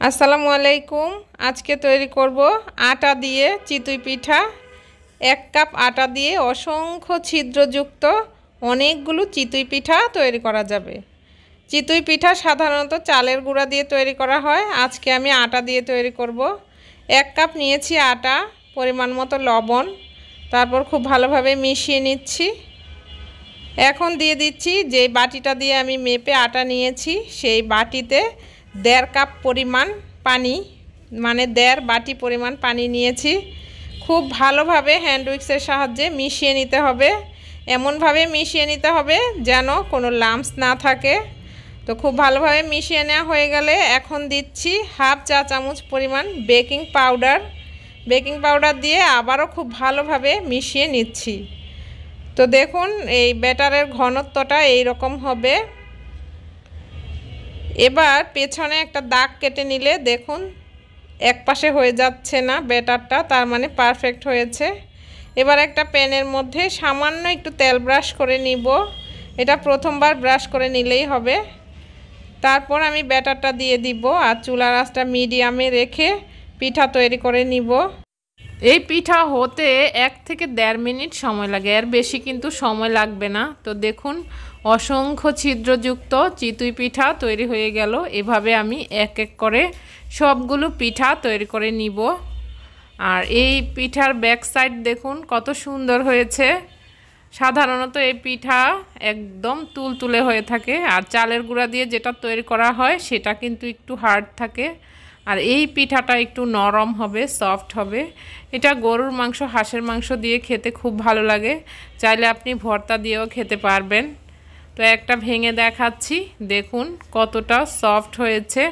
আসসালামু আলাইকুম। আজকে তৈরি করব আটা দিয়ে চিতই পিঠা। 1 কাপ আটা দিয়ে অসংখ্য ছিদ্রযুক্ত অনেকগুলো চিতই পিঠা তৈরি করা যাবে। চিতই পিঠা সাধারণত চালের গুঁড়া দিয়ে তৈরি করা হয়, আজকে আমি আটা দিয়ে তৈরি করব। 1 কাপ নিয়েছি আটা, পরিমাণ মতো লবণ, তারপর খুব ভালোভাবে মিশিয়ে নিচ্ছি। এখন দিয়ে দিচ্ছি যে বাটিটা দিয়ে আমি মেপে আটা নিয়েছি, সেই বাটিতে 1.5 কাপ পরিমাণ পানি, মানে 1.5 বাটি পরিমাণ পানি নিয়েছি। খুব ভালোভাবে হ্যান্ড উইক্সের সাহায্যে মিশিয়ে নিতে হবে। এমনভাবে মিশিয়ে নিতে হবে যেন কোনো লাম্পস না থাকে। তো খুব ভালোভাবে মিশিয়ে নেওয়া হয়ে গেলে এখন দিচ্ছি 1/2 চা চামচ পরিমাণ বেকিং পাউডার। বেকিং পাউডার দিয়ে আবারও খুব ভালোভাবে মিশিয়ে নিচ্ছি। তো দেখুন এই ব্যাটারের ঘনত্বটা এই রকম হবে। এবার পেছনে একটা দাগ কেটে নিলে দেখুন এক পাশে হয়ে যাচ্ছে না ব্যাটারটা, তার মানে পারফেক্ট হয়েছে। এবার একটা প্যানের মধ্যে সামান্য একটু তেল ব্রাশ করে নিব। এটা প্রথমবার ব্রাশ করে নিলেই হবে। তারপর আমি ব্যাটারটা দিয়ে দিব আর চুলার আঁচটা মিডিয়ামে রেখে পিঠা তৈরি করে নিব। এই পিঠা হতে 1 থেকে 1.5 মিনিট সময় লাগে, এর বেশি কিন্তু সময় লাগবে না। তো দেখুন অসংখ্য ছিদ্রযুক্ত চিতই পিঠা তৈরি হয়ে গেল। এভাবে আমি এক এক করে সবগুলো পিঠা তৈরি করে নিব। আর এই পিঠার ব্যাক সাইড দেখুন কত সুন্দর হয়েছে। সাধারণত এই পিঠা একদম তুলতুলে হয়ে থাকে, আর চালের গুঁড়া দিয়ে যেটা তৈরি করা হয় সেটা কিন্তু একটু হার্ড থাকে, আর এই পিঠাটা একটু নরম হবে, সফট হবে। এটা গরুর মাংস, হাঁসের মাংস দিয়ে খেতে খুব ভালো লাগে। চাইলে আপনি ভর্তা দিয়েও খেতে পারবেন। তো একটা ভেঙে দেখাচ্ছি, দেখুন কতটা সফট হয়েছে।